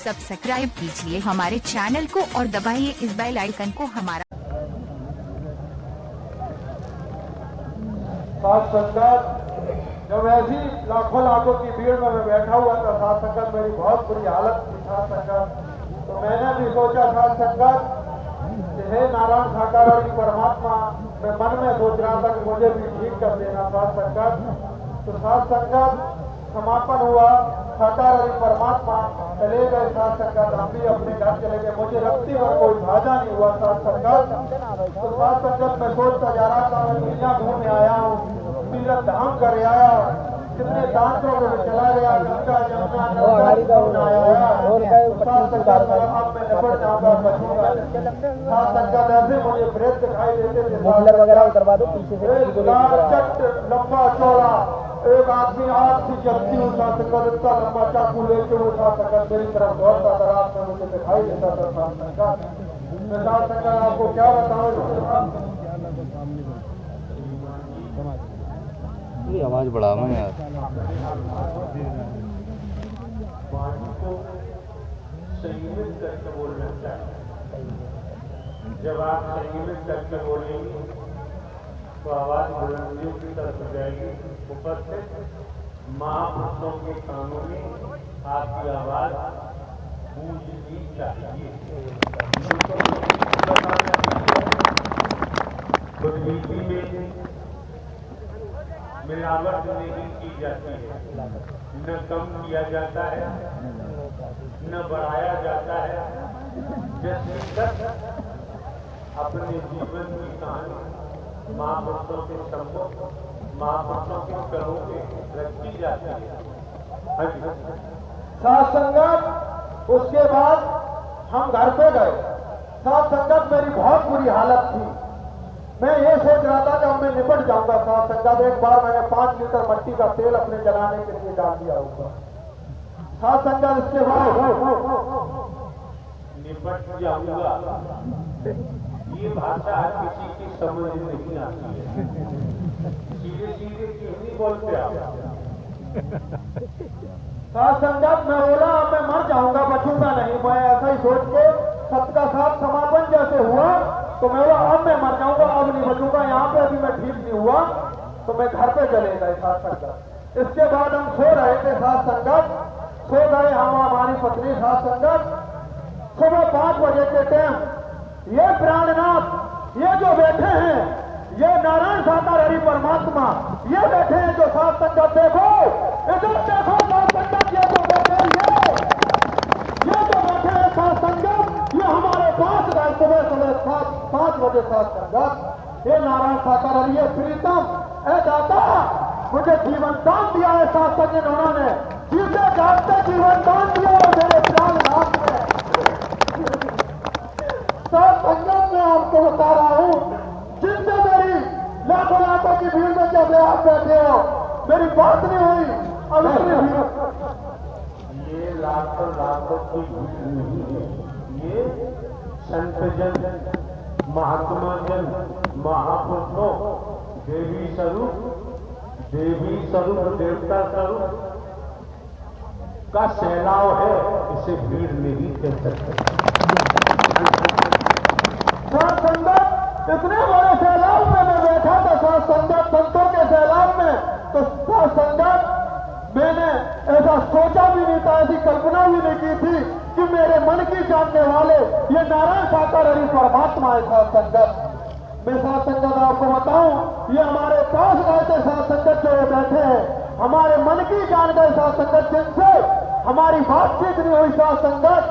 Subscribe कीजिए हमारे channel को और दबाइए इस बेल आइकन को। हमारा साथ संगत, जब ऐसी लाखों लाखों की भीड़ में मैं बैठा हुआ था साथ संगत, मेरी बहुत बुरी हालत थी साथ संगत। तो मैंने भी सोचा साथ संगत कि हे नारायण साकार परमात्मा, मैं मन में सोच रहा था कि मुझे भी ठीक कर देना साथ संगत। तो साथ संगत समापन हुआ, साकार परमात्मा चले गए साथ संगत, हम भी अपने घर चले गए। मुझे रत्ती भर कोई भाजा नहीं हुआ साथ संगत। तो साथ संगत मैं सोचता जा रहा था, मैं दुनिया घूमने आया हूँ, तीर्थ धाम कर आया, कितने तांत्रों में चला गया, गंगा जमुना नर्मदा आया। साथ संगत अब मैं निपट जाऊंगा, बचूंगा। साथ संगत ऐसे मुझे प्रेत दिखाई देते थे वगैरह उतरवा दो पीछे से, लंबा चौड़ा एक आदमी आग से जल्दी उठा सकता, इतना लंबा चाकू लेके उठा सकता, मेरी तरफ दौड़ता था, रात में मुझे दिखाई देता था साथ संगत। मैं साथ संगत आपको क्या बताऊं, आवाज बढ़ा मैं यार। संयमित करके बोलना चाहिए। जब आप संयमित करके बोलेंगे तो आवाज बुलंदियों की तरफ जाएगी। ऊपर से महापुरुषों के कानों में आपकी आवाज गूंजनी चाहिए। बुद्धि में मिलावट नहीं की जाती है, न कम किया जाता है, न बढ़ाया जाता है। जैसे अपने जीवन की कहानी महापुरुषों के सम्मुख, महापुरुषों के चरणों में रखी जाती है। साथ संगत उसके बाद हम घर पे गए। साथ संगत मेरी बहुत बुरी हालत थी। मैं ये सोच रहा था कि अब मैं निपट जाऊंगा साथ संगत। एक बार मैंने 5 लीटर मिट्टी का तेल अपने जलाने के लिए डाल दिया होगा साथ संगत। इसके बाद निपट जाऊंगा, ये भाषा किसी की समझ नहीं आती है। सीधे सीधे क्यों नहीं बोलते आप साथ संगत। मैं बोला अब मैं मर जाऊंगा, बचूंगा नहीं। मैं ऐसा ही सोच के सत का साथ समापन जैसे हुआ तो मैं बोला अब मैं मर जाऊंगा, अब नहीं बचूंगा। यहाँ पे अभी मैं ठीक नहीं हुआ तो मैं घर पे चले गए साथ संगत। इसके बाद हम सो रहे थे साथ संगत, सो गए हम हमारी पत्नी साथ संगत। सुबह 5 बजे के टाइम ये प्राणनाथ, ये जो बैठे हैं, ये नारायण साकार हरि परमात्मा, ये बैठे हैं जो साथ संगत। देखो इधर देखो साथ संगत, ये जो बैठे हैं, ये जो बैठे हैं साथ संगत, ये हमारे पास गए सुबह सुबह 5 बजे साथ संगत। ये नारायण साकार हरि, ये प्रीतम, ए दाता मुझे जीवन दान दिया है साथ संगत। उन्होंने जीते जागते जीवन दान दिया है मेरे प्राणनाथ में साथ संगत। मैं आपको बता रहा हूं, जिनसे मेरी लाखों लाखों की भीड़ में जब आप बैठे हो, मेरी बात नहीं हुई। अब ये लाखों लाखों की भीड़ नहीं है, ये संत जन, महात्मा जन, महापुरुषों, देवी स्वरूप, देवता स्वरूप का सैलाव है। इसे भीड़ नहीं कह सकते। साथ संगत इतने बड़े सैलाब में मैं बैठा था साथ संगत, संतों के सैलाब में। तो साथ संगत मैंने ऐसा सोचा भी नहीं था, ऐसी कल्पना भी नहीं की थी कि मेरे मन की जानने वाले ये नारायण साकार हरि परमात्मा है साथ संगत। मैं साथ संगत आपको बताऊं, ये हमारे पास गए थे साथ संगत, जो बैठे हैं हमारे मन की जान गए साथ संगत, जिनसे हमारी बातचीत नहीं हुई साथ संगत।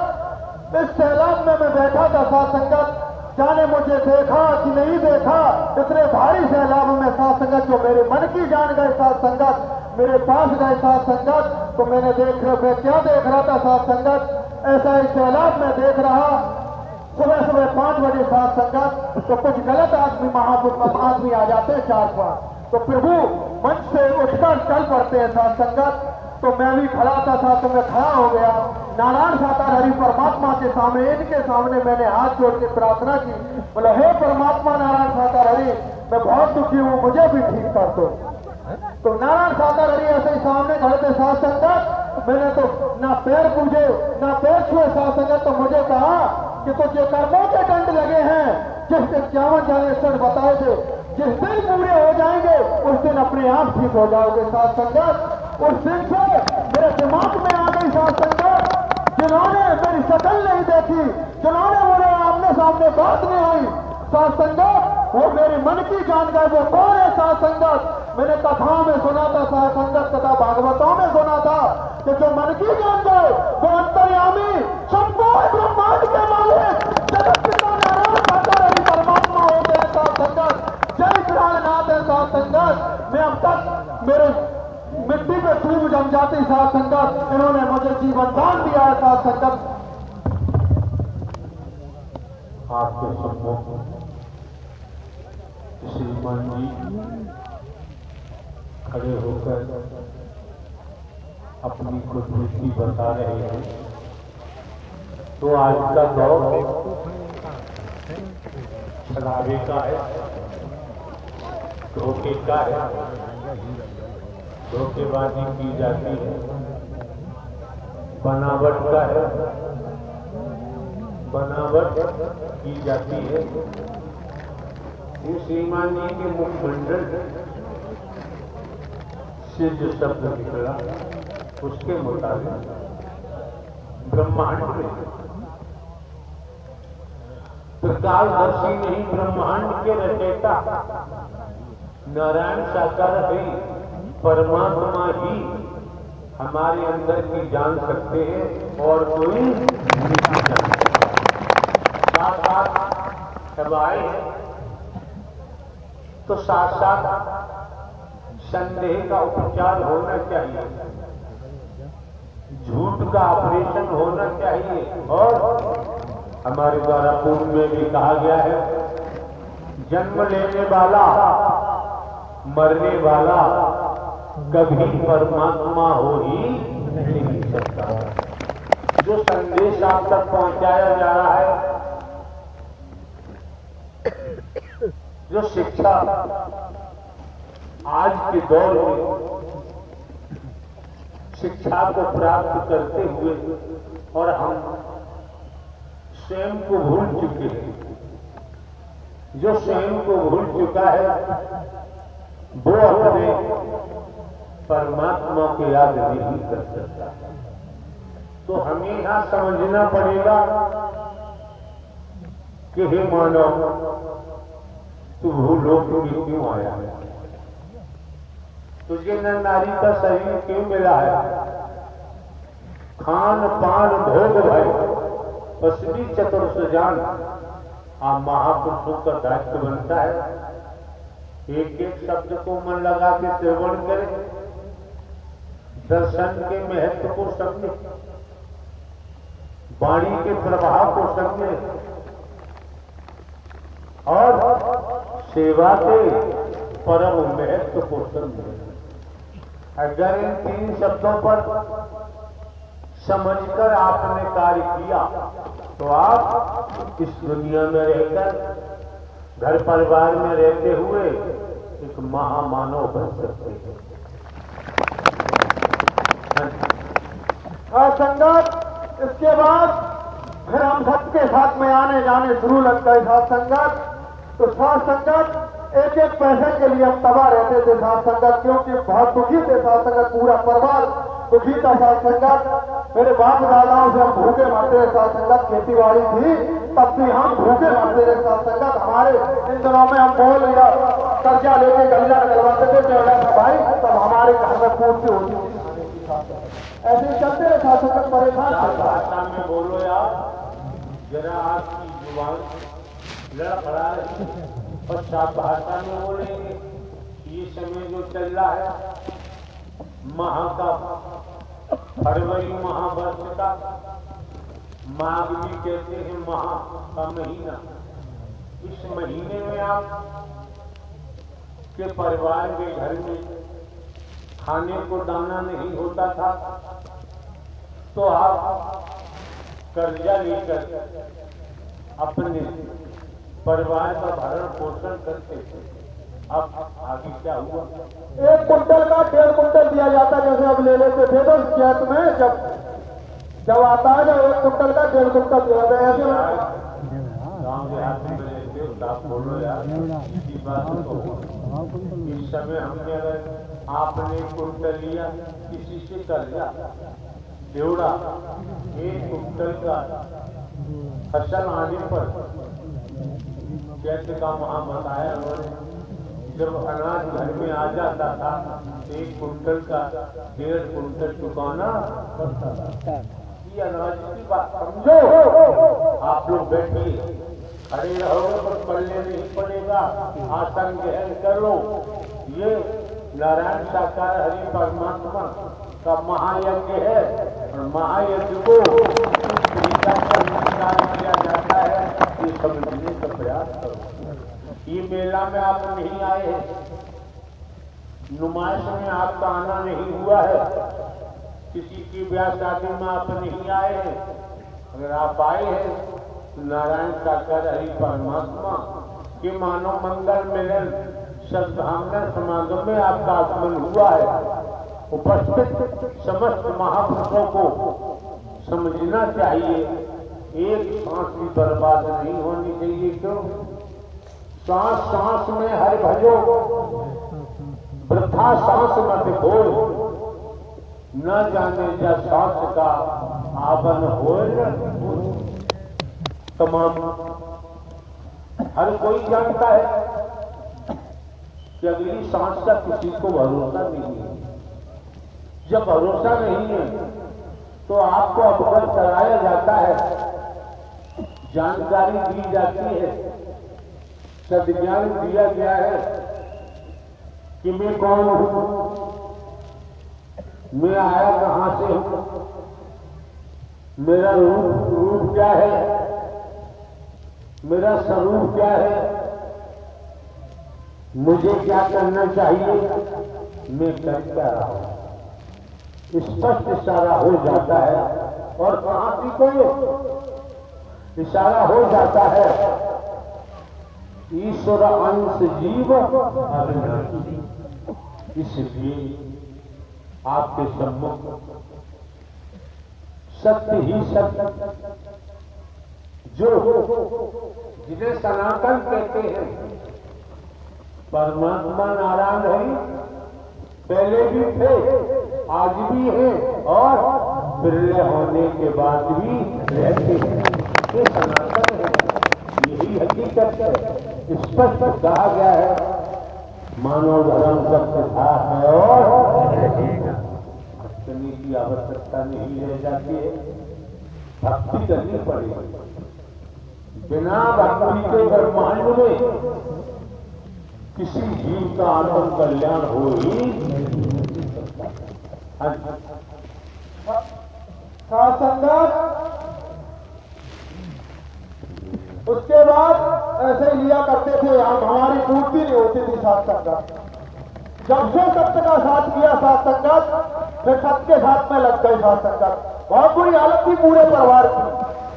इस सैलाब में मैं बैठा था साथ संगत, जाने मुझे देखा कि नहीं देखा, इतने भारी सैलाब में साथ संगत जो मेरे मन की जान गए साथ संगत, मेरे पास गए साथ संगत। तो मैं क्या देख रहा था साथ संगत, ऐसा ही सैलाब में देख रहा। सुबह सुबह 5 बजे साथ संगत, तो कुछ गलत आदमी, महापुरुष आदमी आ जाते हैं 4-5, तो प्रभु मंच से उठकर चल पड़ते हैं साथ संगत। तो मैं भी खड़ा था साथ, तो मैं खड़ा हो गया नारायण साकार हरि परमात्मा के सामने। इनके सामने मैंने हाथ जोड़ के प्रार्थना की, बोला हे परमात्मा नारायण साकार हरि, मैं बहुत दुखी हूँ, मुझे भी ठीक कर दो। तो नारायण साकार हरि ऐसे ही सामने खड़े थे साथ संगत। मैंने तो ना पैर पूजे ना पैर छुए साथ संगत, तो मुझे कहा कि तो जो कर्मों के दंड लगे हैं, जिस दिन 51 जाने बताए थे, जिस दिन पूरे हो जाएंगे उस दिन अपने आप ठीक हो जाओगे साथ संगत। उस दिन से मेरे दिमाग में आ गई साथ संगत, जिन्होंने मेरी शक्ल नहीं देखी, जिन्होंने मुझे आमने सामने बात नहीं हुई साथ संगत, वो मेरे मन की जान गए वो कौन है साथ संगत। मैंने कथाओं में सुना था साथ संगत, तथा भागवतों में सुना था कि जो मन की जान गए वो अंतर्यामी संपूर्ण ब्रह्मांड के मालिक जगत पिता नारायण साकार हरि परमात्मा होते हैं साथ संगत। जय प्राणनाथ है साथ संगत। मैं अब तक मेरे मिट्टी पे चूम जम जाती साथ संगत, इन्होंने मुझे जीवन दान दिया है साथ संगत। आपके सम्मुख श्रीमान जी खड़े होकर अपनी खुदबुद्धि बता रहे हैं। तो आज का दौर छलावे का है, धोखे का है, धोखेबाजी की जाती है, बनावट का है, बनावट की जाती है। श्रीमान जी के मुखमंडल से जो शब्द निकला उसके मुताबिक ब्रह्मांड में प्रकाशदर्शी नहीं, ब्रह्मांड के रचयिता नारायण साकार है परमात्मा ही हमारे अंदर की जान सकते हैं और कोई नहीं जान सकता। साथ सब आए तो साथ साथ संदेह का उपचार होना चाहिए, झूठ का ऑपरेशन होना चाहिए। और हमारे द्वारा पूर्व में भी कहा गया है, जन्म लेने वाला मरने वाला कभी परमात्मा हो ही नहीं सकता। जो संदेश आप तक पहुंचाया जा रहा है, जो शिक्षा आज के दौर में शिक्षा को प्राप्त करते हुए और हम स्वयं को भूल चुके हैं, जो स्वयं को भूल चुका है वो अपने परमात्मा की याद नहीं कर सकता। तो हमें यहां समझना पड़ेगा कि हे मानव, तू भूलोक में क्यों आया है? तुझे न नारी का शरीर क्यों मिला है? खान पान भोग भय पश्चिमी चतुर्थ जान आप महापुरुषों का दायित्व बनता है। एक एक शब्द को मन लगा के श्रवण करें, दर्शन के महत्व को समझे, वाणी के प्रभाव को समझे और सेवा के परम महत्व को समझे। अगर इन 3 शब्दों पर समझकर आपने कार्य किया तो आप इस दुनिया में रहकर घर परिवार में रहते हुए एक महामानव बन सकते हैं। संगत, इसके बाद फिर हम सबके साथ में आने जाने शुरू लगता है साथ संगत। तो साथ संगत एक एक पैसे के लिए हम तबाह रहते थे साथ संगत, क्योंकि बहुत दुखी थे साथ संगत, पूरा परिवार दुखी था साथ संगत। मेरे बाप दादाओं से हम भूखे मरते थे साथ संगत, खेती बाड़ी थी तब भी हम भूखे मरते थे साथ संगत। हमारे इन दिनों में हम बोल या कर्जा लेके गल्ला निकलवाते थे तो भाई तब हमारे घर में पूर्ति होती थी। ऐसे ही चलते रहे साथ संगत, परेशान भाषा में बोलो यार, जरा आपकी जुबान लड़खड़ा रही और साफ भाषा में बोलेंगे। ये समय जो चल रहा है माह का, फरवरी महावर्ष का, माघ भी कहते हैं माह का महीना। इस महीने में आप के परिवार के घर में खाने को दाना नहीं होता था तो आप कर्जा लेकर अपने परिवार का भरण पोषण करते थे। अब आगे क्या हुआ? 1 कुंटल का 1.5 कुंटल दिया जाता, जैसे अब ले लेते थे तो खेत में जब जब आता है जब 1 कुंटल का 1.5 कुंटल जो है ऐसे गाँव देहात में रहते हो आप बोलो यार इसी बात को इस समय हमने अगर आपने कुंटल लिया किसी से कर लिया देवड़ा 1 कुंटल का फसल आने पर कैसे का वहां बताया उन्होंने जब अनाज घर में आ जाता था 1 कुंटल का 1.5 कुंटल चुकाना पड़ता था। ये अनाज की बात समझो। आप लोग बैठिए खड़े रहोगे पर पढ़ने नहीं पड़ेगा। आसन ग्रहण कर लो। ये नारायण साकार हरि परमात्मा का महायज्ञ है और महायज्ञ को किया जाता है ये समझने का प्रयास करो। ये मेला में आप नहीं आए हैं, नुमाइश में आपका आना नहीं हुआ है, किसी की ब्याह शादी में आप नहीं आए हैं। अगर आप आए हैं तो नारायण साकार हरि परमात्मा के मानव मंगल मिलन सद्भावना समागम में आपका आगमन हुआ है। उपस्थित समस्त महापुरुषों को समझना चाहिए एक सांस भी बर्बाद नहीं होनी चाहिए। क्यों? सांस सांस में हर भजो वृथा सांस मत हो न जाने जा सांस का आवन हो। तमाम हर कोई जानता है कि अगली सांस का किसी को भरोसा नहीं है। जब भरोसा नहीं है तो आपको अवगत कराया जाता है, जानकारी दी जाती है, सद्ज्ञान दिया गया है कि मैं कौन हूं, मैं आया कहां से हूं, मेरा रूप क्या है, मेरा स्वरूप क्या है, मुझे क्या करना चाहिए, मैं कर क्या रहा हूं। स्पष्ट इशारा हो जाता है और कहां की को इशारा हो जाता है। ईश्वर अंश जीव अविनाशी। इसलिए आपके सम्मुख सत्य ही सत्य जो जिन्हें सनातन कहते हैं परमात्मा नारायण है, पहले भी थे, आज भी हैं और बिरले होने के बाद भी रहते हैं। ये सनातन है, यही हकीकत है। स्पष्ट कहा गया है मानव धर्म सत्य था है और भक्ति की आवश्यकता नहीं रह जाती है। भक्ति करनी पड़ेगी। बिना भक्ति के ब्रह्मांड में किसी जीव का आत्म कल्याण हो ही संगत। उसके बाद ऐसे लिया करते थे, हम हमारी पूर्ति नहीं होती थी साथ संगत। जब से सत्य का साथ किया साथ संगत, फिर सत्य के साथ में लग गई साथ संगत। बहुत बुरी हालत थी पूरे परिवार की,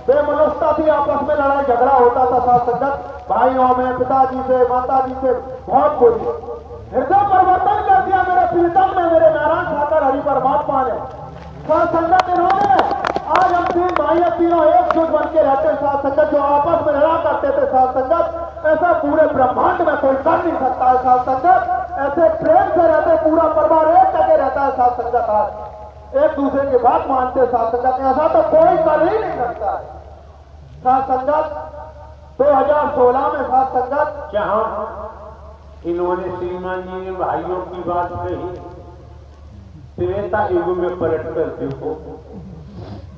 बेमनस्ता थी, आपस में लड़ाई झगड़ा होता था साथ संगत, भाइयों में, पिताजी से, माताजी से, बहुत बुरी। हृदय परिवर्तन कर दिया मेरे प्रीतम में, मेरे नारायण साकार हरि परमात्मा ने। साथ संगत इन्होंने आज हम 3 भाई तीनों एकजुट बन के रहते साथ संगत, जो आपस में लड़ा करते थे साथ संगत, ऐसा पूरे ब्रह्मांड में कोई कर नहीं सकता है साथ संगत। ऐसे प्रेम से रहते, पूरा परिवार एक जगह रहता है साथ संगत, आज एक दूसरे की बात मानते साथ संगत, ऐसा तो कोई कर ही नहीं सकता है साथ संगत। 2016 में साथ संगत जहां इन्होंने श्रीमान जी ने भाइयों की बात कही, त्रेता युग में पलट कर देखो,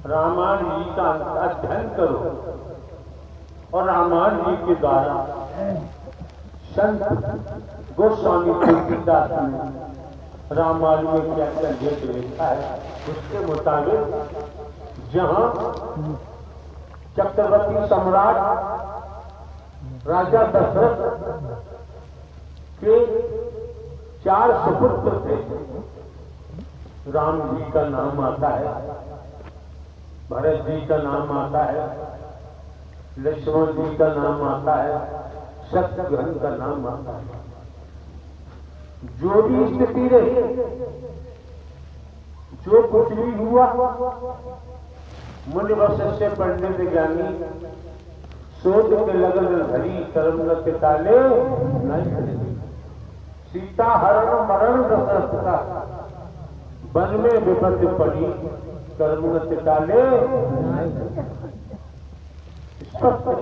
रामायण जी का अध्ययन करो और रामायण जी के द्वारा संत गोस्वामी तुलसीदास ने रामायण में क्या क्या लेख लिखा है, उसके मुताबिक जहां चक्रवर्ती सम्राट राजा दशरथ के 4 सुपुत्र थे। राम जी का नाम आता है, भरत जी का नाम आता है, लक्ष्मण जी का नाम आता है, शत्रुघ्न का नाम आता है। जो भी स्थिति रही, जो कुछ भी हुआ, मुनि वशिष्ठ से पंडित ज्ञानी शोध के लगन धरी कर्म न के ताले नहीं। सीता हरण मरण दशरथ का वन में विपत्ति पड़ी कर्म न के ताले स्पष्ट है।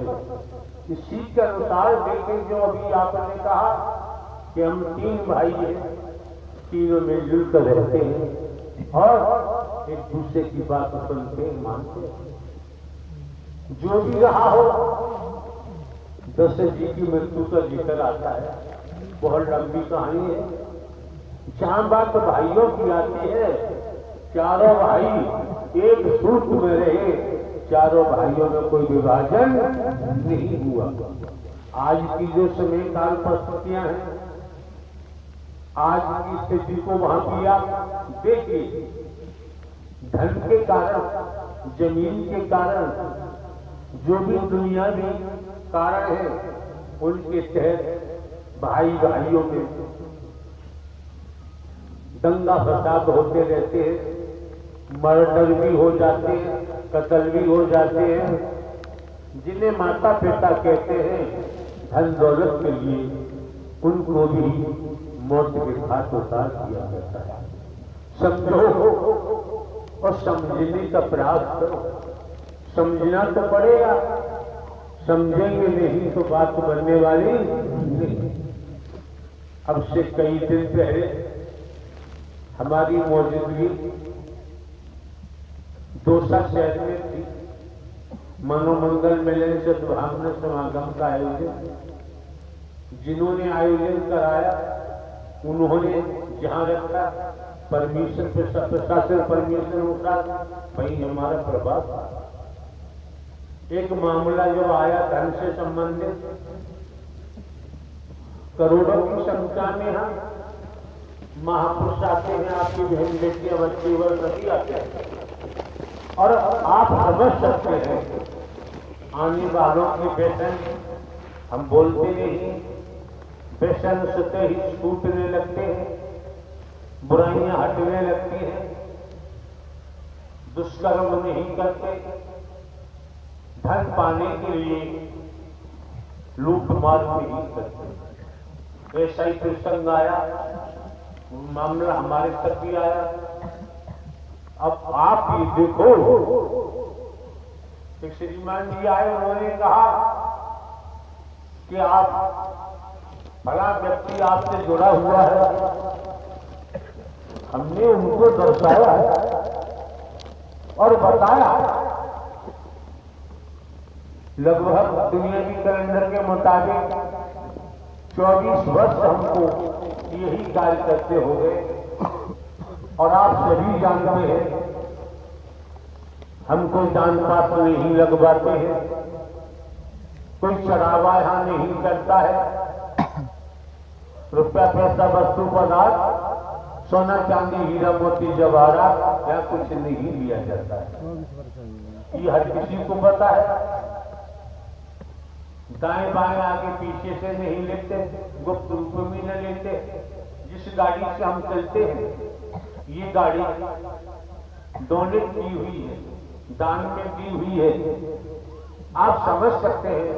इसी के अनुसार देखें जो अभी आपने कहा कि हम 3 भाई हैं, तीनों मिलजुल कर रहते हैं और एक दूसरे की बात सुनते हैं, मानते हैं। जो भी रहा हो, दशरथ जी की मृत्यु का जिक्र आता है, बहुत लंबी कहानी है। जहां बात भाइयों की आती है, चारों भाई एक सूत्र में रहे, चारों भाइयों में कोई विभाजन नहीं हुआ। आज की जो समय काल परिस्थितियां हैं, आज की स्थिति को वहां किया देखिए, धन के कारण, जमीन के कारण, जो भी दुनिया में कारण है, उनके तहत भाई भाइयों में दंगा फसाद होते रहते हैं, मर्डर भी हो जाते हैं, कत्ल भी हो जाते हैं। जिन्हें माता पिता कहते हैं धन दौलत के लिए, उनको भी मौत के घाट उतार दिया जाता है। समझो और समझने का प्रयास करो। समझना तो पड़ेगा, समझेंगे नहीं तो बात बनने वाली नहीं। अब से कई दिन पहले हमारी मौजूदगी दौसा शहर में थी। मनोमंगल मिलन सद्भावना समागम का आयोजन, जिन्होंने आयोजन कराया उन्होंने जहां रखा परमिशन प्रशासन परमिशन अनुसार वही हमारा प्रभाव। एक मामला जो आया धन से संबंधित, करोड़ों की संख्या में हम महापुरुष आते हैं, आपकी बहन बेटियां बच्चे वर्ग सभी आते हैं और आप समझ सकते हैं आने वालों के व्यसन, हम बोलते नहीं, व्यसन से ही छूटने लगते हैं, बुराइयां हटने लगती हैं, दुष्कर्म नहीं करते, धन पाने के लिए लूट मार नहीं करते। ऐसा ही प्रसंग आया, मामला हमारे तक भी आया। अब आप ये देखो, एक श्रीमान जी आए, उन्होंने कहा कि आप भला व्यक्ति आपसे जुड़ा हुआ है। हमने उनको दर्शाया और बताया, लगभग दुनियावी कैलेंडर के मुताबिक 24 वर्ष हमको यही कार्य करते हो गए और आप सभी जानते हैं हम कोई दान पात्र नहीं लगवाते हैं, कोई चढ़ावा यहां नहीं करता है। रुपया पैसा वस्तु पदार्थ सोना चांदी हीरा मोती जवाहरात या कुछ नहीं लिया जाता है। ये हर किसी को पता है। दाएं बाएं आगे पीछे से नहीं लेते, गुप्त रूप में न लेते। जिस गाड़ी से हम चलते हैं, ये गाड़ी डोनेट की हुई है, दान में दी हुई है। आप समझ सकते हैं।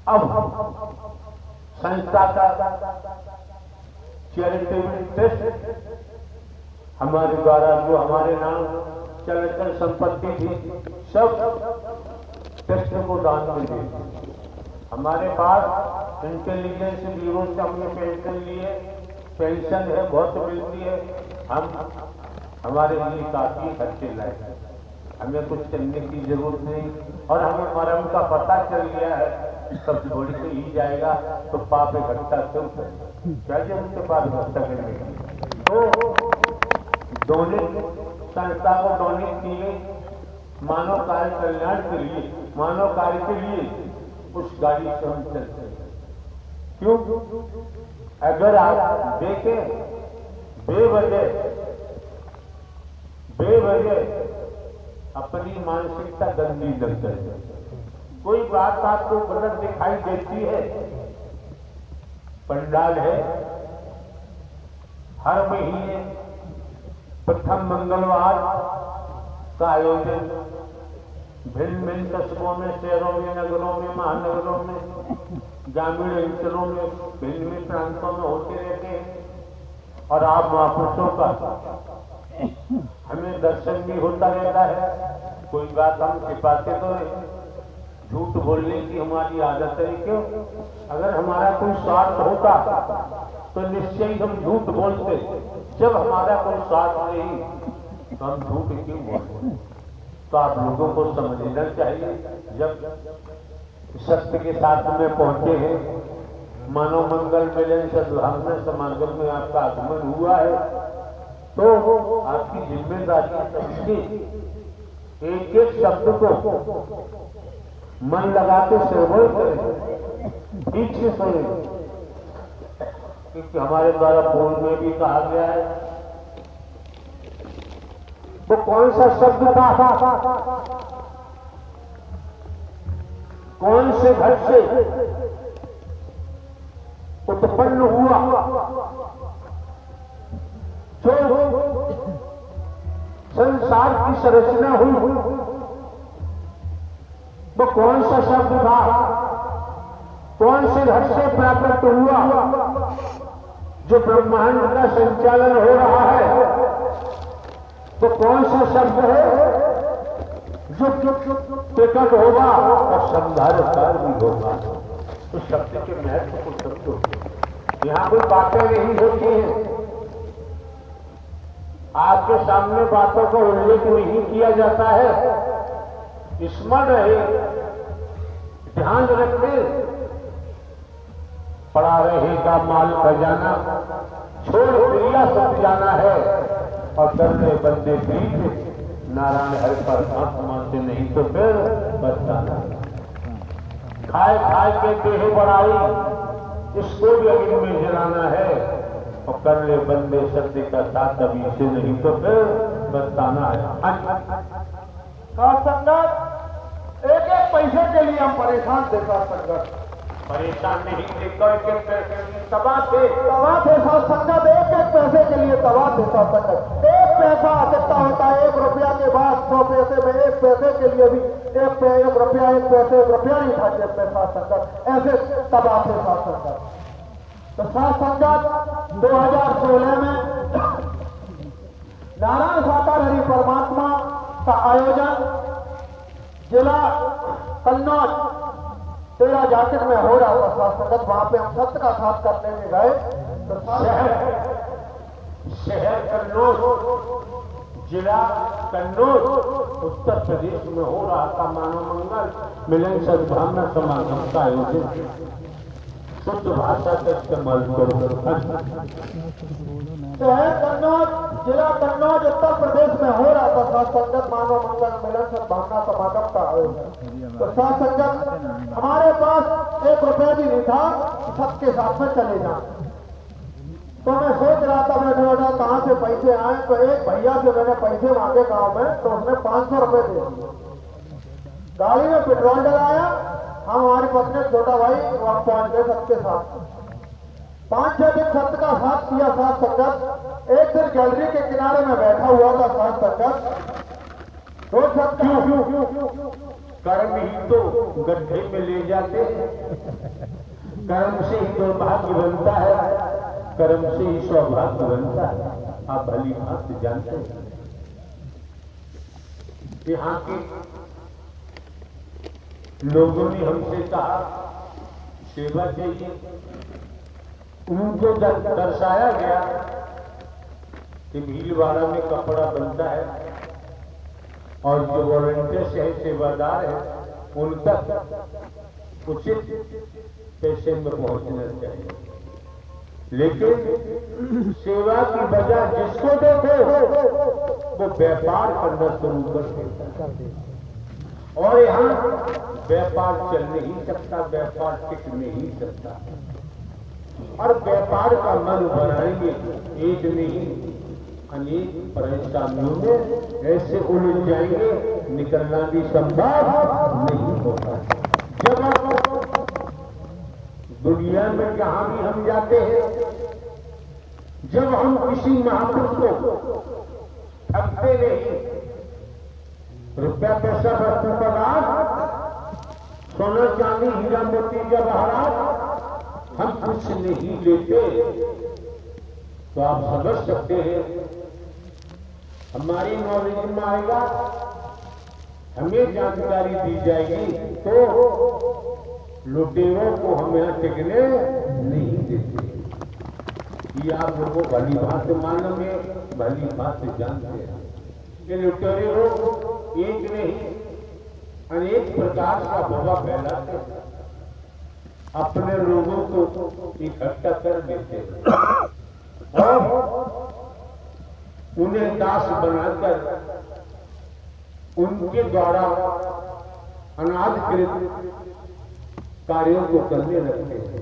अब संस्था का चैरिटेबल ट्रस्ट हमारे द्वारा जो हमारे नाम चलचल संपत्ति थी, सब ट्रस्ट को दान में दी। हमारे पास इंटेलिजेंस ब्यूरो से हमने पेंशन लिए, पेंशन है बहुत मिलती है। हम हमारे लिए काफी खर्चे लाए, हमें कुछ करने की जरूरत नहीं। और हमें मरम का पता चल गया है, सब थोड़ी से ही जाएगा तो पाप इकट्ठा क्यों करें, क्या जरूरत है पाप इकट्ठा करने की। तो डोनेट संस्था को डोनेट किए मानव कार्य कल्याण के लिए, मानव कार्य के लिए उस गाड़ी से हम चलते हैं। क्यों? अगर आप देखें बेवजह अपनी मानसिकता गंदी लग जाए। कोई बात आपको गलत दिखाई देती है, पंडाल है, हर महीने प्रथम मंगलवार का आयोजन भिन्न भिन्न कस्बों में, शहरों में, नगरों में, महानगरों में, ग्रामीण अंचलों में, भिन्न भिन्न प्रांतों में होते रहते हैं। और आप महापुरुषों का हमें दर्शन भी होता रहता है। कोई बात हम छिपाते तो नहीं, झूठ बोलने की हमारी आदत है। क्यों? अगर हमारा कोई स्वार्थ होता तो निश्चय ही हम झूठ बोलते। जब हमारा कोई स्वार्थ नहीं तो हम झूठ क्यों बोलते? तो आप लोगों को समझना चाहिए। जब सत्य के साथ में पहुंचे हैं, मानव मंगल मिलन सद्भावना समागम में आपका आगमन हुआ है, तो आपकी जिम्मेदारी समझिए, एक एक शब्द को मन लगा के श्रवण करें, ठीक से सुने। क्योंकि हमारे द्वारा पूर्व में भी कहा गया है, वो कौन सा शब्द था, कौन से घर से उत्पन्न हुआ, जो संसार की संरचना हुई, वो कौन सा शब्द था, कौन से घर से प्राप्त हुआ, जो ब्रह्मांड का संचालन हो रहा है, तो कौन सा शब्द है जो प्रकट होगा और संधारकार भी होगा। तो शब्द के महत्व को समझो। यहां कोई बातें नहीं होती हैं, आपके सामने बातों का उल्लेख नहीं किया जाता है। स्मरण रहे, ध्यान रखें, पड़ा रहेगा माल खजाना, छोड़ क्रिया सब जाना है, और करने बंदे प्रीत नारायण हर पर हाथ मानते नहीं तो फिर बचताना। खाए खाए के देह बढ़ाई, इसको भी अग्नि में जलाना है, और कर ले बंदे सत्य का साथ अभी से नहीं तो फिर बचताना है। संगत एक एक पैसे के लिए हम परेशान थे। संगत परेशान नहीं देखकर के पैसे तबाह थे साथ संगत, एक एक पैसे के लिए तबाह थे साथ संगत। एक पैसा कितना होता है? 1 रुपया के बाद 100 पैसे में 1 पैसे के लिए भी 1 रुपया 1 पैसे 1 रुपया नहीं था जेब में साथ संगत। ऐसे तबाह थे साथ संगत। तो साथ संगत 2016 में नारायण साकार हरि परमात्मा का आयोजन जिला कन्नौज 13 जाकिर में हो रहा था साथ संगत। वहां पे हम सत्य का साथ करने में गए। तो शहर कन्नौज, जिला कन्नौज, उत्तर प्रदेश में हो रहा था मानव मंगल मिलन सद्भावना समागम का आयोजन। शुद्ध भाषा का इस्तेमाल करो। शहर कन्नौज, जिला कन्नौज, उत्तर प्रदेश में हो रहा था साथ संगत मानव मंगल मिलन सद्भावना समागम का आयोजन। तो साथ संगत हमारे पास 1 रुपया भी नहीं था, सबके साथ में चले जाए। तो मैं सोच रहा था बैठे बैठा कहां से पैसे आए। तो एक भैया से मैंने पैसे मांगे गांव में, तो उसने 500 रुपए दे दिए। गाड़ी में पेट्रोल डलाया, हम हमारी पत्नी छोटा भाई वहां पहुंच गए सबके साथ। 5-6 दिन सत्य का साथ किया साथ संगत। एक दिन गैलरी के किनारे में बैठा हुआ था साथ संगत। रोज सत्य कर्म ही तो गड्ढे में ले जाते हैं, कर्म से ही दुर्भाग्य बनता है, कर्म से ही सौभाग्य बनता है। आप भली बात जानते हैं। यहाँ के लोगों ने हमसे कहा सेवा चाहिए। उनको दर्शाया गया कि भीलवाड़ा में कपड़ा बनता है और जो वॉलंटियर्स है, सेवादार है, उन तक उचित पैसे में पहुंचना चाहिए। लेकिन सेवा की वजह जिसको देखो वो व्यापार करना शुरू कर देता है। और यहाँ व्यापार चल नहीं सकता, व्यापार टिक नहीं सकता। और व्यापार का मन बनाएंगे एक नहीं अनेक परेशानियों में ऐसे उलझ जाएंगे, निकलना भी संभव नहीं होता। जब आप दुनिया में जहां भी हम जाते हैं, जब हम किसी महापुरुष को ठगते नहीं। रुपया पैसा वस्तु पदार्थ सोना चांदी हीरा मोती जवाहरात हम कुछ नहीं लेते। तो आप समझ सकते हैं हमारी नॉलेज में आएगा, हमें जानकारी दी जाएगी तो लुटेरों को हम यहाँ टिकने नहीं देते। ये आप लोगों भली बात मालूम है, भली बात जानते हैं कि लुटेरे लोग एक नहीं अनेक प्रकार का भवा फैलाते हैं, अपने लोगों को इकट्ठा कर देते हैं और उन्हें दास बनाकर उनके द्वारा अनाधिकृत कार्यों को करने लगते हैं।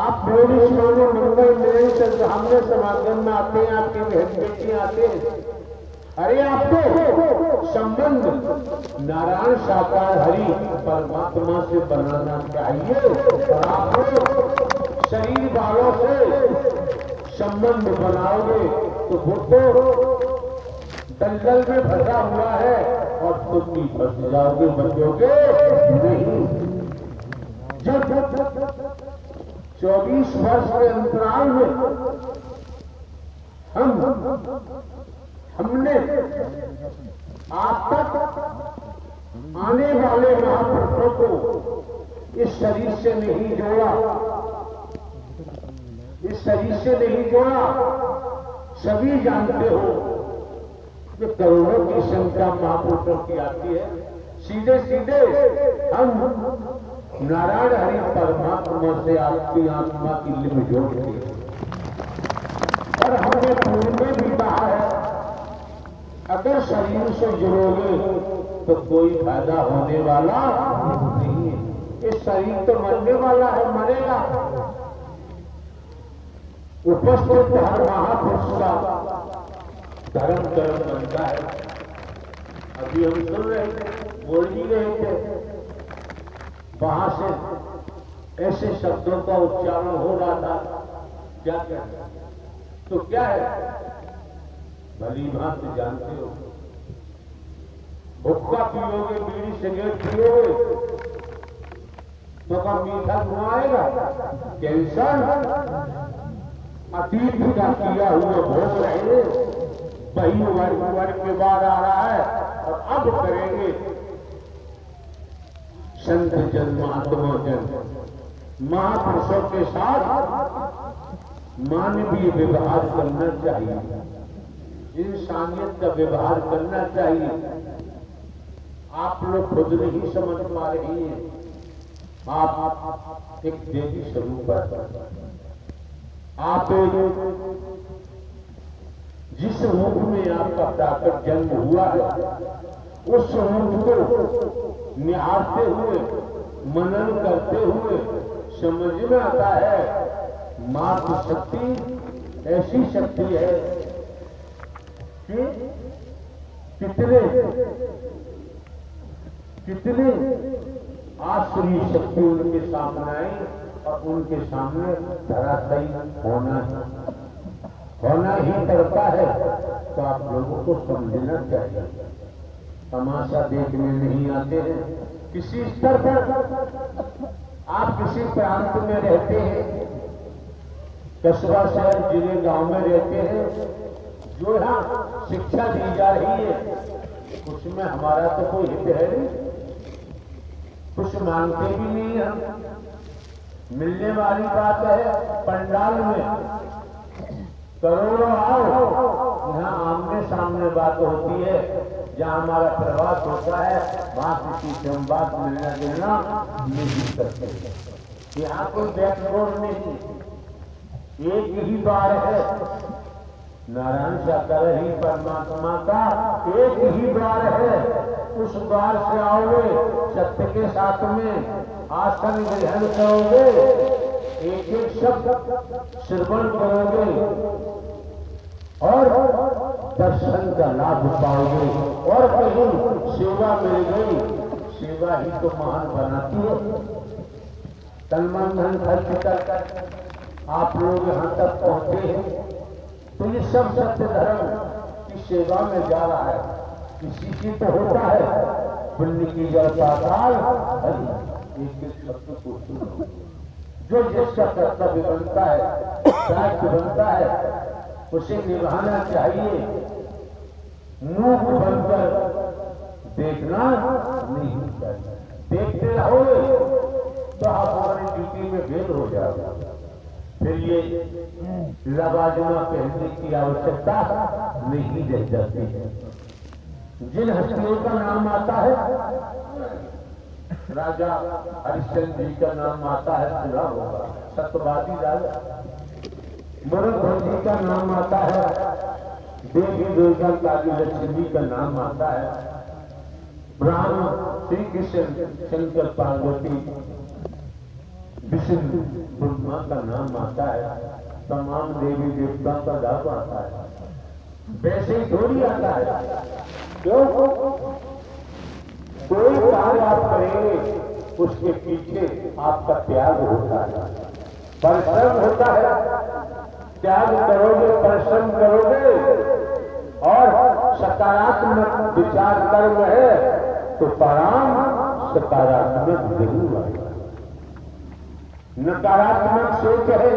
आप पुलिस वाले मुंबई में सामने समागम में आते हैं, आपके बहन बेटी आते हैं, अरे आपको संबंध नारायण साकार हरि परमात्मा से बनाना चाहिए और आप शरीर वालों से संबंध बनाओगे तो वो तो दलदल में फंसा हुआ है और तुम भी फंस जाओगे, बचोगे नहीं। जब 24 वर्ष के अंतराल में हमने आप तक आने वाले महापुरुषों को इस शरीर से नहीं जोड़ा, इस शरीर से नहीं जोड़ा। सभी जानते हो कि करोड़ों की संख्या महापुरुषों की आती है। सीधे सीधे हम नारायण हरि परमात्मा से आपकी आत्मा की लिंग जोड़ते हैं और हमने पूर्व में भी कहा है अगर शरीर से जुड़ोगे तो कोई फायदा होने वाला नहीं है। इस शरीर तो मरने वाला है, मरेगा। उपस्थित हर महापुरुष का धर्म कर्म बनता है। अभी हम सुन रहे थे, बोल ही रहे थे, वहां से ऐसे शब्दों का उच्चारण हो रहा था, क्या क्या तो क्या है भली बात जानते हो। हुक्का पियोगे, बीड़ी सिगरेट पियोगे तो क्या मीठा घुमाएगा? कैंसर अतीत का किया हुआ भोग रहे, वही वर्ग के बाद आ रहा है और अब करेंगे। संत जन महात्मा जन महापुरुषों के साथ मानवीय व्यवहार करना चाहिए, इंसानियत का व्यवहार करना चाहिए। आप लोग खुद नहीं समझ पा रही हैं, आप एक देवी स्वरूप आप जिस रूप में आपका प्राकट जन्म हुआ है उस रूप को निहारते हुए मनन करते हुए समझ में आता है मातृ शक्ति ऐसी शक्ति है कि कितने आश्रय शक्ति उनके सामने आई और उनके सामने धराशायी होना ही पड़ता है। तो आप लोगों को समझना चाहिए, तमाशा देखने नहीं आते हैं। किसी स्तर पर आप किसी प्रांत में रहते हैं, कस्बा शहर जिले गांव में रहते हैं, जो यहाँ शिक्षा दी जा रही है उसमें हमारा तो कोई हित है नहीं, कुछ मांगते भी नहीं हम। मिलने वाली बात है पंडाल में करोड़ों आओ, यहाँ आमने सामने बात होती है। जहाँ हमारा प्रवास होता है वहां किसी से हम बात मिलना जुलना नहीं करते। यहाँ कोई बैकबोर्ड नहीं, एक ही द्वार है, नारायण साकार ही परमात्मा का एक ही द्वार है। उस द्वार से आओगे, सत्य के साथ में आसन ग्रहण करोगे, एक एक शब्द श्रवण करोगे और दर्शन का लाभ पाओगे। और कहीं सेवा मिल गई, सेवा ही तो महान बनाती है। तन मन धन खर्च कर आप लोग यहाँ तक पहुंचे हैं तो ये सब सत्य धर्म की सेवा में जा रहा है, किसी की तो होता है पुण्य की जल पाताल एक एक शब्द को सुनो। जो जिसका कर्तव्य बनता है, दायित्व बनता है, उसे निभाना चाहिए। मूक बनकर देखना नहीं चाहिए। देखते रहोगे तो आप हमारी ड्यूटी में फेल हो जाओगे। फिर ये लबाजमा पहनने की आवश्यकता नहीं रह जाती है। जिन हस्तियों का नाम आता है, राजा हरिश्चंद्र जी का नाम आता है, सुना होगा, सत्यवादी राजा। मुरलीधर जी का नाम आता है, देवी दुर्गा काली लक्ष्मी का नाम आता है, ब्रह्मा श्री कृष्ण शंकर पार्वती विष्णु ब्रह्मा का नाम आता है, तमाम देवी देवता का नाम आता है। वैसे ही थोड़ी आता है। क्यों? कोई कार्य आप करेंगे उसके पीछे आपका त्याग होता है, परिश्रम होता है। त्याग करोगे, परिश्रम करोगे और सकारात्मक विचार कर्म है तो परिणाम सकारात्मक जरूर आएगा। नकारात्मक सोच है,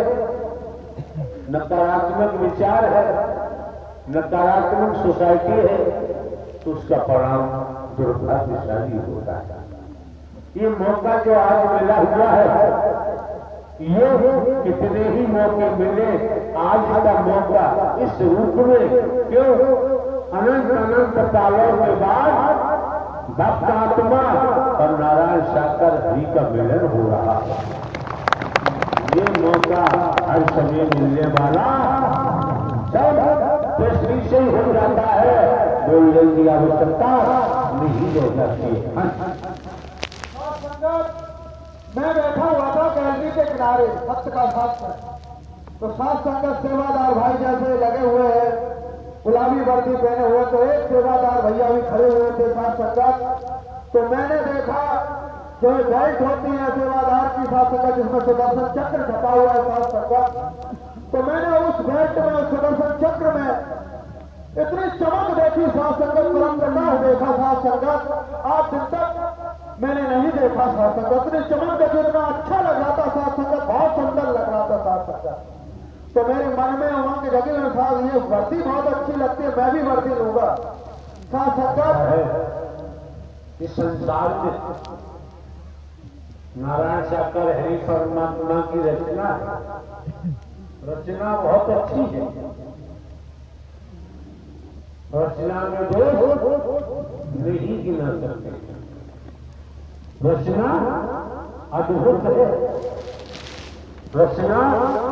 नकारात्मक विचार है, नकारात्मक सोसाइटी है तो उसका परिणाम दुर्भाग्यशाली होता है। ये मौका जो आज मिला हुआ है, ये कितने ही मौके मिले, आज का मौका इस रूप में क्यों? अनंत अनंत कालों के बाद भक्त आत्मा और नारायण साकर जी का मिलन हो रहा है। ये मौका हर समय मिलने वाला सब पृथ्वी से ही हो जाता है, बोलने की आवश्यकता नहीं हो जाती है। मैं बैठा हुआ था गैलरी के किनारे सत्य का साथ में, तो सात संगत सेवादार भाई जैसे लगे हुए हैं, गुलाबी वर्दी पहने हुए, तो एक सेवादार भैया भी खड़े हुए थे सात संगत। तो मैंने देखा जो बेल्ट होती है सेवादार की सात संगत, जिसमें सुदर्शन चक्र छपा हुआ है सात संगत, तो मैंने उस बेल्ट में, उस सुदर्शन चक्र में इतनी चमक देखी सात संगत, परम प्रकाश देखा सात संगत, आज दिन तक मैंने नहीं देखा सात संगत। इतनी चमक देखी, इतना अच्छा लग रहा था सात संगत, बहुत सुंदर लग रहा था सात संगत। तो मेरे मन में उमंग जगी हुई था, ये वर्दी बहुत अच्छी लगती है, मैं भी वर्दी लूंगा। सात संगत इस संसार में नारायण साकर हरि परमात्मा की रचना बहुत अच्छी है। रचना में दोष नहीं गिना सकते। रचना अद्भुत है, रचना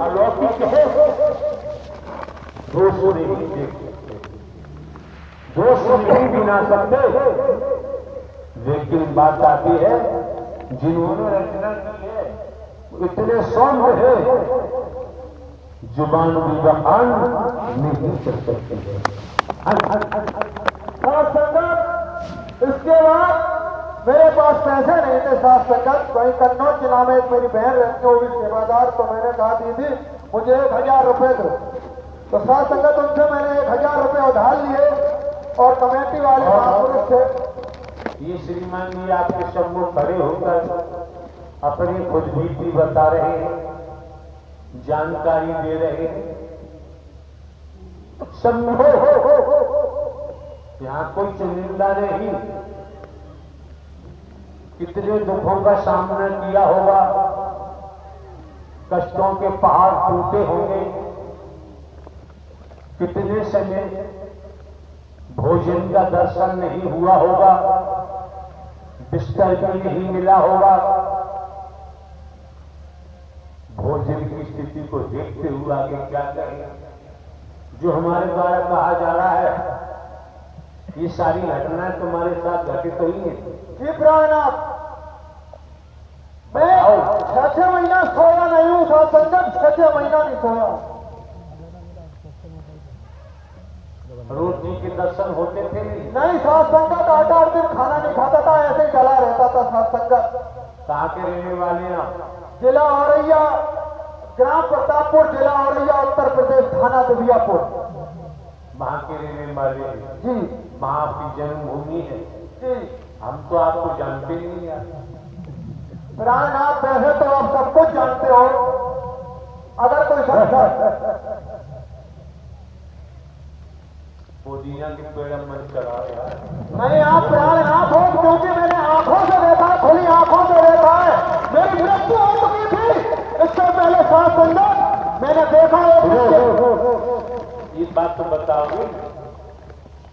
अलौकिक है, दोष नहीं देख सकते, दोष नहीं गिना सकते। लेकिन बात आती है जिन्होंने रचना की है इतने सौम्य है, जुबान भी बखान नहीं कर सकते हैं। सात संगत इसके बाद मेरे पास पैसे नहीं थे सात संगत। वही कन्नौज जिला में एक मेरी बहन रहती है, वो भी सेवादार, तो मैंने कहा दीदी मुझे 1000 रुपए दो। तो सात संगत उनसे मैंने 1000 रुपए उधार लिए और कमेटी वाले महापुरुष थे। ये श्रीमान जी आपके सम्मुख खड़े होकर अपनी खुद बीती बता रहे हैं, जानकारी दे रहे हैं। सम्मुख यहाँ कोई चुनिंदा नहीं, कितने दुखों का सामना किया होगा, कष्टों के पहाड़ टूटे होंगे, कितने समय भोजन का दर्शन नहीं हुआ होगा, बिस्तर भी नहीं मिला होगा। भोजन की स्थिति को देखते हुए आगे क्या करें? जो हमारे द्वारा कहा जा रहा है ये सारी घटनाएं तुम्हारे साथ घटित हुई है। जी प्राणनाथ, मैं 6-6 महीना सोया नहीं हूँ सात संगत, 6-6 महीना नहीं सोया। रोटी के दर्शन होते थे नहीं सात संगत, 8-8 दिन खाना नहीं खाता था, ऐसे ही चला रहता था सात संगत। कहाँ के रहने वाले हैं आप? जिला औरैया, ग्राम प्रतापपुर, जिला औरैया, उत्तर प्रदेश, थाना दुबियापुर। वहां के रहने वाले हैं जी वहां आपकी जन्मभूमि है। जी हम तो आपको जानते ही नहीं यार। प्राणनाथ वैसे तो आप सब कुछ जानते हो। अगर कोई शख्स पुदीना के पेड़ मन चढ़ा यार। नहीं, आप प्राणनाथ हो क्योंकि मैंने आंखों से देखा, खुली आंखों से देखा है। मेरी मृत्यु हो चुकी थी इससे पहले 7 संगत मैंने देखा है। ये बात तो बताओगे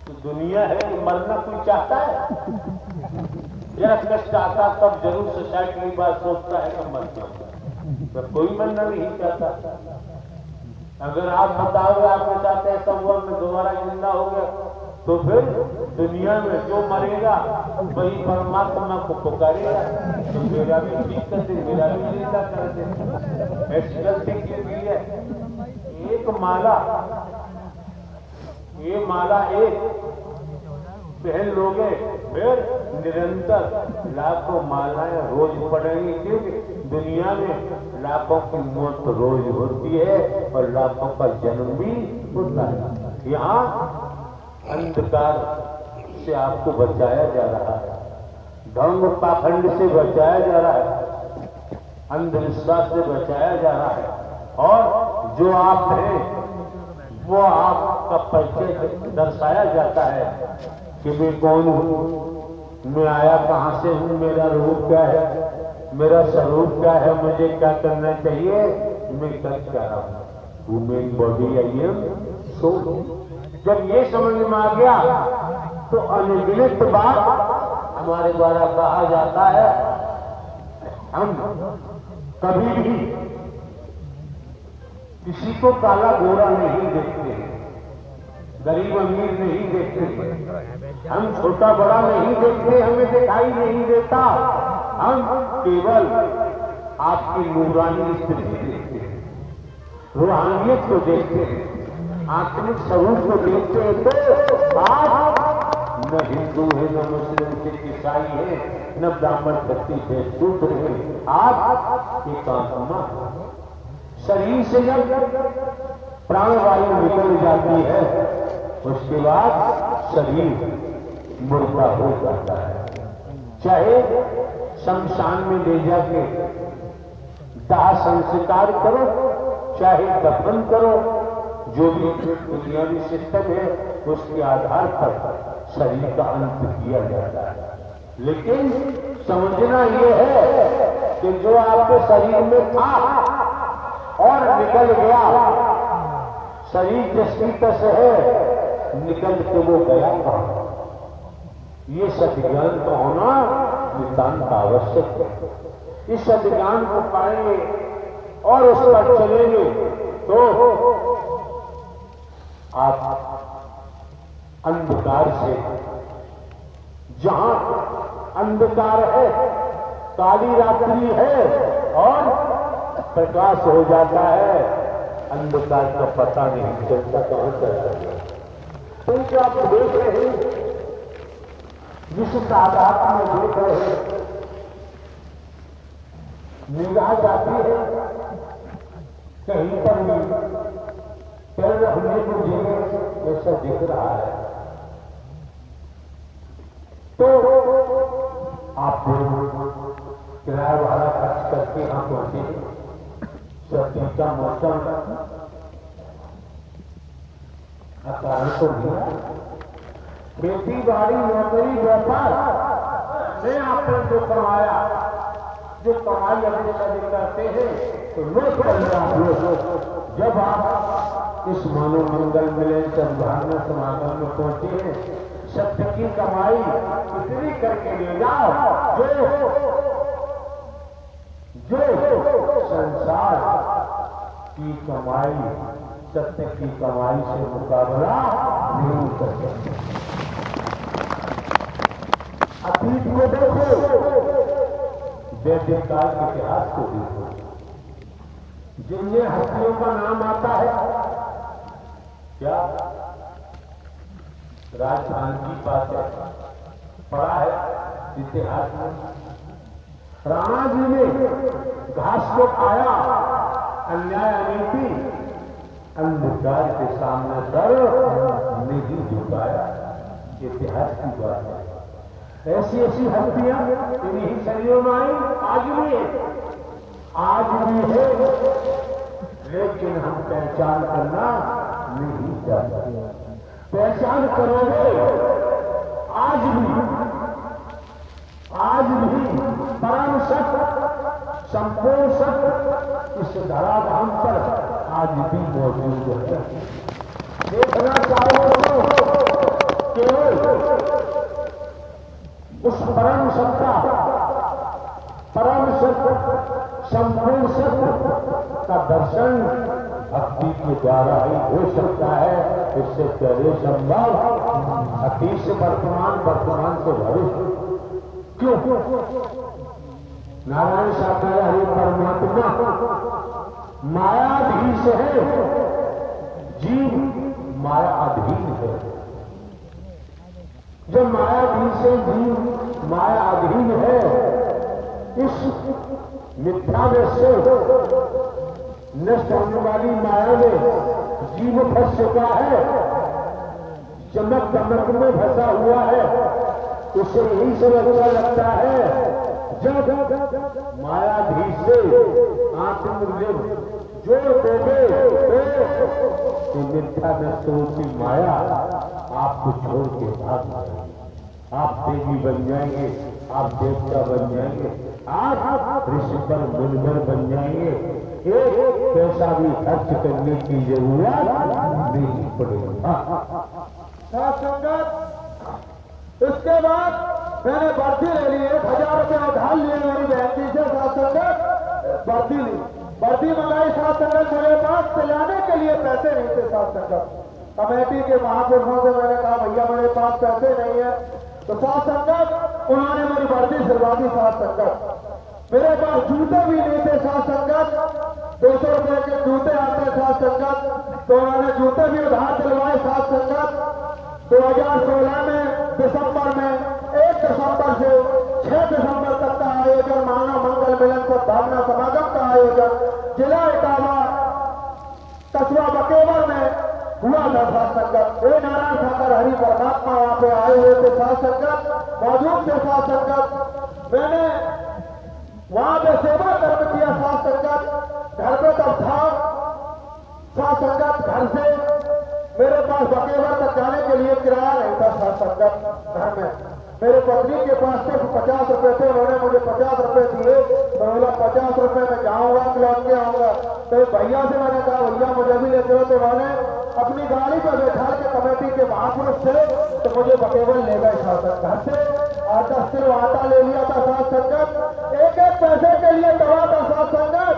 तो दुनिया है कि मरना कोई चाहता है? जरा कष्ट आता तब जरूर सोसाइटी की बात सोचता है कि मर जाऊंगा, तो कोई मरना नहीं चाहता। अगर आप बताओगे आपके साथ ऐसा हुआ मैं दोबारा जिंदा हो गया तो फिर दुनिया में जो मरेगा वही परमात्मा को पुकारेगा तो मेरा भी ठीक कर दे, मेरा भी जिंदा कर दे। ऐसी गलती की हुई है। एक माला, ये माला एक पहन लोगे फिर निरंतर लाखों मालाएं रोज पड़ेंगी, क्योंकि दुनिया में लाखों की मौत रोज होती है और लाखों का जन्म भी होता है। यहाँ अंधकार से आपको बचाया जा रहा है, ढंग पाखंड से बचाया जा रहा है, अंधविश्वास से बचाया जा रहा है। और जो आप हैं वो आपका परिचय दर्शाया जाता है कि मैं कौन हूँ, मैं आया कहाँ से हूँ, मेरा रूप क्या है, मेरा स्वरूप क्या है, मुझे क्या करना चाहिए, मैं कर क्या रहा हूँ। Human body I am soul. जब ये समझ में आ गया तो अनगिनत बात हमारे द्वारा कहा जाता है। हम कभी भी किसी को काला गोरा नहीं देखते, गरीब अमीर नहीं देखते, हम छोटा बड़ा नहीं देखते, हमें दिखाई नहीं देता। हम केवल आपकी नूरानी स्थिति देखते हैं, रूहानियत को देखते हैं, आत्मिक स्वरूप को देखते हैं। तो आप न हिंदू है, न मुस्लिम सिख ईसाई है, न ब्राह्मण क्षत्रिय है, शूद्र है, आप एक आत्मा। शरीर से जब प्राणवायु निकल जाती है उसके बाद शरीर मुर्दा हो जाता है। चाहे शमशान में ले जाके दाह संस्कार करो, चाहे दफन करो, जो भी दुनियावी सिस्टम है उसके आधार पर शरीर का अंत किया जाता है। लेकिन समझना यह है कि जो आपके शरीर में था और निकल गया, शरीर जिसकी तस है निकल के वो गया कहां, ये सद्ज्ञान का होना नितांत आवश्यक है। इस सद्ज्ञान को पाएंगे और उस पर चलेंगे तो आप अंधकार से, जहां अंधकार है, काली रात्रि है और प्रकाश हो जाता है, अंधकार का पता नहीं चलता कहां चला गया। तो जो आप देख रहे हैं, जिस तादाद में देख रहे हैं, निगाह जाती है कहीं पर भी पैर रखने को जगह ऐसा दिख रहा है तो आप किराया भाड़ा खर्च करके यहां पहुंचे। सर्दी का मौसम अकारण तो नहीं, खेती बाड़ी नौकरी व्यापार से आपने जो कमाया, जो कमाई अपने सभी करते हैं तो लोग जब आप इस मानव मंगल मिलन सद्भावना समागम में पहुंचे हैं, सत्य की कमाई इतनी करके ले जाओ जो संसार की कमाई सत्य की कमाई से मुकाबला नहीं कर सकते। अतीत को देखो, वैदिक काल के इतिहास को देखो, जिनमें हस्तियों का नाम आता है क्या राजस्थान की बात है, पढ़ा है इतिहास में। राणा जी ने घास को खाया, अन्याय अनीति अंधकार के सामने सर नहीं झुकाया। इतिहास की बात है। ऐसी ऐसी हस्तियां इन्हीं शरीरों में आई, आज भी है, आज भी है, लेकिन हम पहचान करना नहीं चाहते। पहचान करोगे आज भी परम सत्य, संपूर्ण सत्य इस धराधाम पर आज भी मौजूद है। देखना चाहो तो केवल उस परम सत्ता, परम सत्य, संपूर्ण सत्य का दर्शन भक्ति के द्वारा ही हो सकता है। इससे पहले संभव अतीत से वर्तमान, वर्तमान से भविष्य। क्यों? नारायण साकार हरि परमात्मा मायाधीश है, जीव माया अधीन है। जब मायाधीश है, जीव माया अधीन है, इस मिथ्या से नष्ट होने वाली माया में जीव फंस चुका है, चमक दमक में फंसा हुआ है। उसे यही सब अच्छा लगता है जब मायाधीश से आत्मनिर्भर जोड़ दोगे तो मिथ्या नष्टों की माया आपको छोड़ के भाग जाएगी। आप देवी बन जाएंगे, आप देवता बन जाएंगे, आप ऋषिवर मुनिवर बन जाएंगे। एक पैसा भी खर्च करने की जरूरत नहीं पड़ेगी। संगत, इसके बाद मैंने वर्दी ले ली, 1000 रुपये उधार लिए मेरी बहन से। सात संगत वर्दी ली, वर्दी मंगाई। सात संगत मेरे पास पिलाने के लिए पैसे नहीं थे। सात संगत कमेटी के महापुरुषों से मैंने कहा भैया मेरे पास पैसे नहीं है, तो सात संगत उन्होंने मेरी वर्दी सिलवा दी। सात संगत मेरे पास जूते भी नहीं थे। सात संगत 200 रुपए के जूते आते। सात संगत तो उन्होंने जूते भी उधार दिलवाए। सात संगत 2016 में दिसंबर में 1 दिसंबर से 6 दिसंबर तक का आयोजन, मानव मंगल मिलन सद्भावना समागम का आयोजन जिला इटावा कस्बा बकेवर में हुआ था। सात संगत नारायण सागर हरि परमात्मा वहां पे आए हुए थे। सात संगत मौजूद थे। सात संगत मैंने वहां पे सेवा कर्म किया। सात संगत घर पे तब था। सात संगत घर से मेरे पास बकेवर तक जाने के लिए किराया नहीं था। सात संगत घर में मेरे पत्नी के पास सिर्फ 50 रुपए थे। उन्होंने मुझे 50 रुपए दिए। मैं बोला 50 रुपए में जाऊंगा, लौट के आऊंगा। तो भैया से मैंने कहा भैया मुझे भी ले चलो। तो उन्होंने अपनी गाड़ी पर बैठा के कमेटी के महापुरुष थे तो मुझे बकेवर ले गए। सात घर से 8-10 किलो आटा ले लिया था। सात संगत एक एक पैसे के लिए दवा था। सात संगत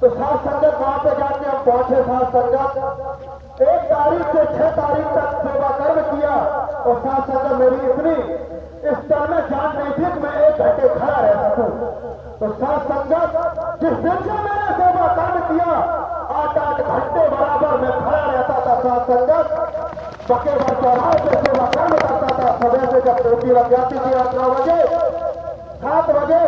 तो सात संगत वहां पे जाके हम पहुंचे। सात संगत 1 तारीख से 6 तारीख तक सेवा कर्म किया। और सात संगत मेरी इतनी इस तरह में जान नहीं थी कि मैं 1 घंटे खड़ा रह सकूं। तो सात संगत जिस दिन से मैंने सेवा कर्म किया 8-8 घंटे बराबर मैं खड़ा रहता था। सात संगत बकेवर चौराहे पे सेवा कर्म करता था। सुबह से जब ड्यूटी लग जाती थी 8-9 बजे, 7 बजे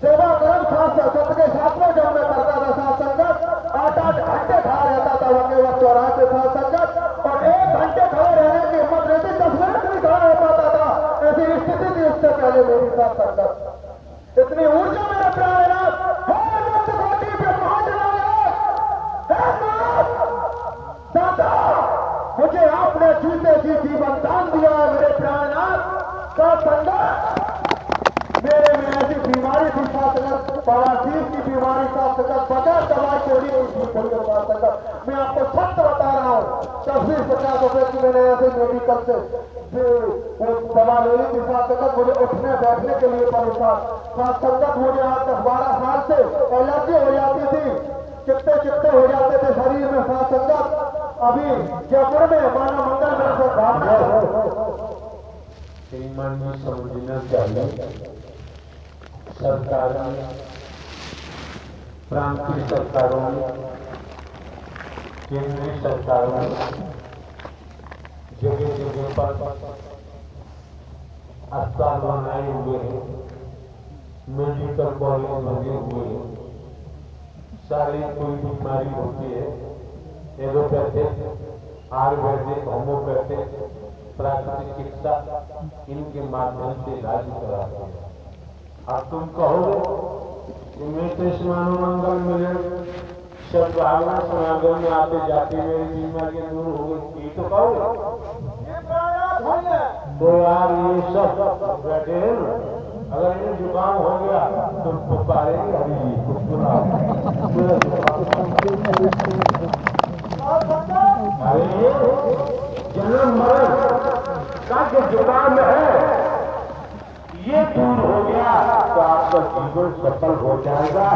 सेवा कर्म 7 के 7वें जब में करता था। सात संगत 8-8 घंटे खड़ा रहता था बकेवर चौराहे पे। सात संगत और 1 घंटे खड़े रहने की हिम्मत रहती, 10 मिनट भी खड़ा हो पाता था। ऐसी स्थिति थी उससे पहले मेरी। सात संगत इतनी ऊर्जा मेरे प्राणनाथ मुझे आपने जीते जी जीवन दान दिया है मेरे प्राणनाथ। सात संगत मेरे में ऐसी बीमारी थी। सात संगत बवासीर की बीमारी। सात संगत बगैर दवाई छोड़ी नहीं थी। सात संगत मैं आपको सत्य बता रहा हूँ। 10-50 रुपए की मैंने ऐसे मेडिकल से वो दवा ले ली थी। सात संगत मुझे उठने बैठने के लिए परेशान। सात संगत मुझे आज 10-12 साल से एलर्जी हो जाती थी, चित्ते हो जाते थे शरीर में। सात संगत अभी जयपुर में मानव मंगल में सद्भावना श्रीमान में समझना चाहिए सरकार ने, प्रांतीय सरकारों ने, केंद्रीय सरकारों ने जगह जगह पर अस्पताल बनाए हुए हैं, मेडिकल कॉलेज बने हुए हैं, शारीरिक कोई बीमारी होती है, एलोपैथिक, आयुर्वेदिक, होम्योपैथिक, प्राकृतिक चिकित्सा, इनके माध्यम से इलाज कराते हैं। अब तुम कहोगे कि मैं तो इस मानव मंगल मिले सब भावना समागम में आते जाते मेरी बीमारियां दूर हो गई, ये तो कहोगे। तो यार ये सब बैठे हैं ना, अगर इन्हें जुकाम हो गया तो पुकारेंगे हरी जी कुछ बुला अरे जन्म मरण का जो जुकाम है ये दूर हो गया तो आपका जीवन सफल हो जाएगा।